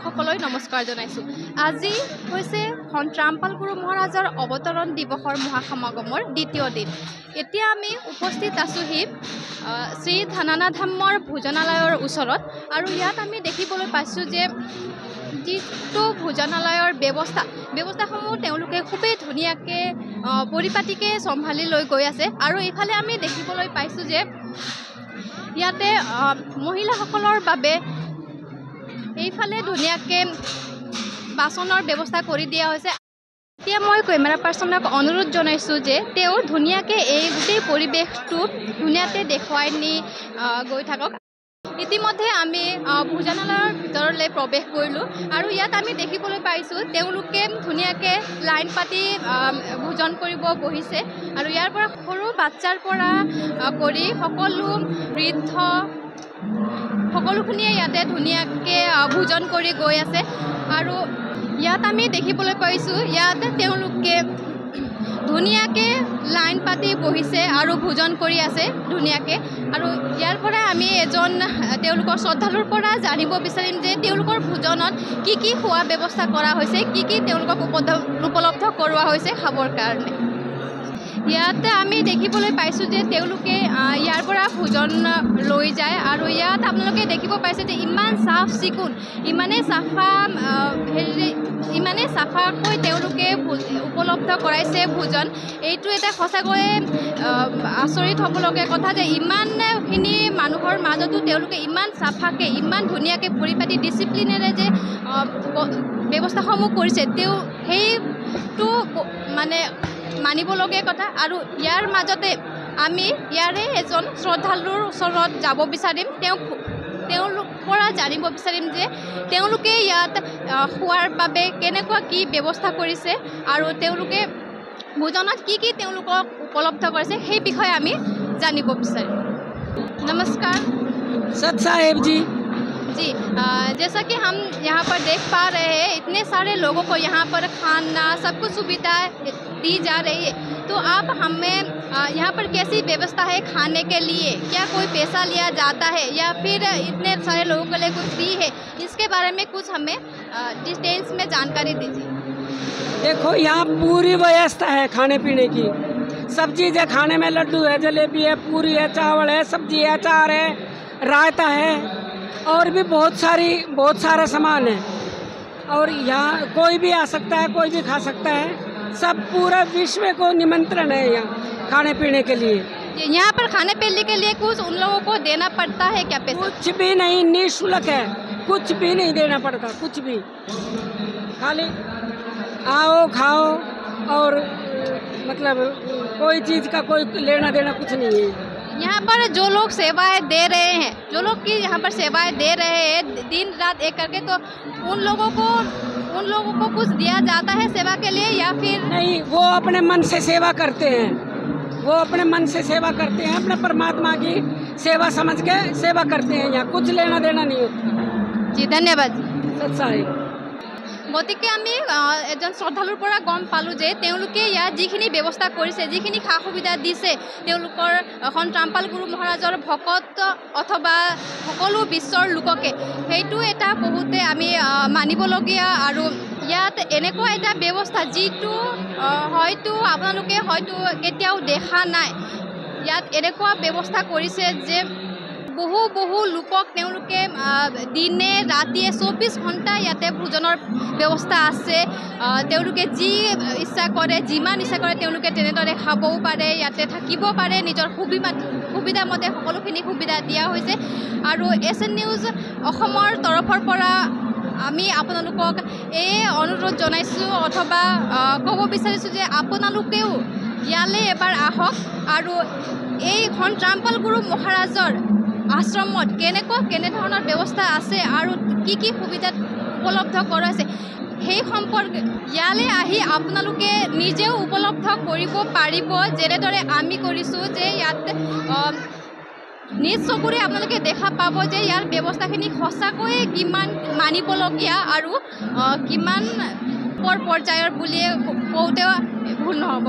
দৰ্শকসকললৈ নমস্কাৰ জনাইছোঁ। আজি হৈছে সন্ত ৰামপাল গুৰু মহাৰাজৰ অৱতৰণ দিৱসৰ মহাসমাগমৰ দ্বিতীয় দিন। এতিয়া আমি উপস্থিত আছোঁহি শ্ৰী ধানানা ধামৰ ভোজনালয়ৰ ওচৰত আৰু ইয়াত আমি দেখিবলৈ পাইছোঁ যে যিটো ভোজনালয়ৰ ব্যৱস্থাসমূহ তেওঁলোকে খুবেই ধুনীয়াকৈ পৰিপাটিকৈ চম্ভালি লৈ গৈ আছে আৰু এইফালে আমি দেখিবলৈ পাইছোঁ যে ইয়াতে মহিলাসকলৰ বাবে এইফালে ধুনীয়াকৈ বাচনৰ ব্যৱস্থা কৰি দিয়া হৈছে। এতিয়া মই কেমেৰা পাৰ্চনক অনুৰোধ জনাইছোঁ যে তেওঁ ধুনীয়াকৈ এই গোটেই পৰিৱেশটো ধুনীয়াকৈ দেখুৱাই নি গৈ থাকক। ইতিমধ্যে আমি ভোজনালয়ৰ ভিতৰলৈ প্ৰৱেশ কৰিলোঁ আৰু ইয়াত আমি দেখিবলৈ পাইছোঁ তেওঁলোকে ধুনীয়াকৈ লাইন পাতি ভোজন কৰিব বহিছে আৰু ইয়াৰ পৰা সৰু বাচ্ছাৰ পৰা কৰি সকলো বৃদ্ধ সকলোখিনিয়ে ইয়াতে ধুনীয়াকৈ ভোজন কৰি গৈ আছে আৰু ইয়াত আমি দেখিবলৈ পাইছোঁ ইয়াত তেওঁলোকে ধুনীয়াকৈ লাইন পাতি বহিছে আৰু ভোজন কৰি আছে ধুনীয়াকৈ। আৰু ইয়াৰ পৰা আমি এজন তেওঁলোকৰ শ্ৰদ্ধালুৰ পৰা জানিব বিচাৰিম যে তেওঁলোকৰ ভোজনত কি কি খোৱা ব্যৱস্থা কৰা হৈছে, কি কি তেওঁলোকক উপলব্ধ কৰোৱা হৈছে খাবৰ কাৰণে। ইয়াত আমি দেখিবলৈ পাইছোঁ যে তেওঁলোকে ইয়াৰ পৰা ভোজন লৈ যায় আৰু ইয়াত আপোনালোকে দেখিব পাইছে যে ইমান চাফ চিকুণ, ইমানেই চাফাকৈ তেওঁলোকে উপলব্ধ কৰাইছে ভোজন। এইটো এটা সঁচাকৈয়ে আচৰিত হ'বলগীয়া কথা যে ইমানখিনি মানুহৰ মাজতো তেওঁলোকে ইমান চাফাকৈ ইমান ধুনীয়াকৈ পৰিপাটি ডিচিপ্লিনেৰে যে ব্যৱস্থাসমূহ কৰিছে সেইটো মানে মানিবলগীয়া কথা। আৰু ইয়াৰ মাজতে আমি ইয়াৰে এজন শ্ৰদ্ধালুৰ ওচৰত যাব বিচাৰিম, তেওঁলোকৰ পৰা জানিব বিচাৰিম যে তেওঁলোকে ইয়াত খোৱাৰ বাবে কেনেকুৱা কি ব্যৱস্থা কৰিছে আৰু তেওঁলোকে ভোজনত কি কি তেওঁলোকক উপলব্ধ কৰিছে সেই বিষয়ে আমি জানিব বিচাৰিম। नमस्कार सत साहेब जी। जैसा कि हम यहाँ पर देख पा रहे हैं इतने सारे लोगों को यहाँ पर खाना सब कुछ सुविधा दी जा रही है, तो आप हमें यहाँ पर कैसी व्यवस्था है खाने के लिए, क्या कोई पैसा लिया जाता है या फिर इतने सारे लोगों के लिए कुछ फ्री है, इसके बारे में कुछ हमें डिटेल्स में जानकारी दीजिए। देखो यहाँ पूरी व्यवस्था है खाने पीने की, सब चीज़ है खाने में, लड्डू है, जलेबी है, पूरी है, चावल है, सब्जी है, अचार है, रायता है और भी बहुत सारा सामान है। और यहाँ कोई भी आ सकता है, कोई भी खा सकता है, सब पूरा विश्व को निमंत्रण है यहाँ खाने पीने के लिए। यहाँ पर खाने पीने के लिए कुछ उन लोगों को देना पड़ता है क्या पैसा? कुछ भी नहीं, निःशुल्क है, कुछ भी नहीं देना पड़ता, कुछ भी, खाली आओ खाओ और मतलब कोई चीज़ का कोई लेना देना कुछ नहीं है। यहाँ पर जो लोग सेवाएं दे रहे हैं, जो लोग की यहाँ पर सेवाएं दे रहे हैं दिन रात एक करके, तो उन लोगों को कुछ दिया जाता है सेवा के लिए या फिर नहीं? वो अपने मन से सेवा करते हैं, वो अपने मन से सेवा करते हैं, अपने परमात्मा की सेवा समझ के सेवा करते हैं, यहाँ कुछ लेना देना नहीं होता। जी धन्यवाद। सत्साई। গতিকে আমি এজন শ্ৰদ্ধালুৰ পৰা গম পালোঁ যে তেওঁলোকে ইয়াত যিখিনি ব্যৱস্থা কৰিছে, যিখিনি সা সুবিধা দিছে তেওঁলোকৰ সন্ত ৰামপাল গুৰু মহাৰাজৰ ভকত অথবা সকলো বিশ্বৰ লোককে, সেইটো এটা বহুতে আমি মানিবলগীয়া। আৰু ইয়াত এনেকুৱা এটা ব্যৱস্থা যিটো হয়তো আপোনালোকে হয়তো কেতিয়াও দেখা নাই। ইয়াত এনেকুৱা ব্যৱস্থা কৰিছে যে বহু লোকক তেওঁলোকে দিনে ৰাতিয়ে 24 ঘণ্টা ইয়াতে ভোজনৰ ব্যৱস্থা আছে। তেওঁলোকে যি ইচ্ছা কৰে, যিমান ইচ্ছা কৰে তেওঁলোকে তেনেদৰে খাবও পাৰে, ইয়াতে থাকিব পাৰে, নিজৰ সুবিধামতে সকলোখিনি সুবিধা দিয়া হৈছে। আৰু SN নিউজ অসমৰ তৰফৰ পৰা আমি আপোনালোকক এই অনুৰোধ জনাইছোঁ অথবা ক'ব বিচাৰিছোঁ যে আপোনালোকেও ইয়ালৈ এবাৰ আহক আৰু এই সন্ত ৰামপাল গুৰু মহাৰাজৰ আশ্ৰমত কেনেধৰণৰ ব্যৱস্থা আছে আৰু কি কি সুবিধা উপলব্ধ কৰা আছে সেই সম্পৰ্কে ইয়ালৈ আহি আপোনালোকে নিজেও উপলব্ধ কৰিব পাৰিব, যেনেদৰে আমি কৰিছোঁ। যে ইয়াত নিজ চকুৰে আপোনালোকে দেখা পাব যে ইয়াৰ ব্যৱস্থাখিনি সঁচাকৈয়ে কিমান মানিবলগীয়া আৰু কিমান পৰ্যায়ৰ বুলিয়ে কওঁতেও ভুল নহ'ব।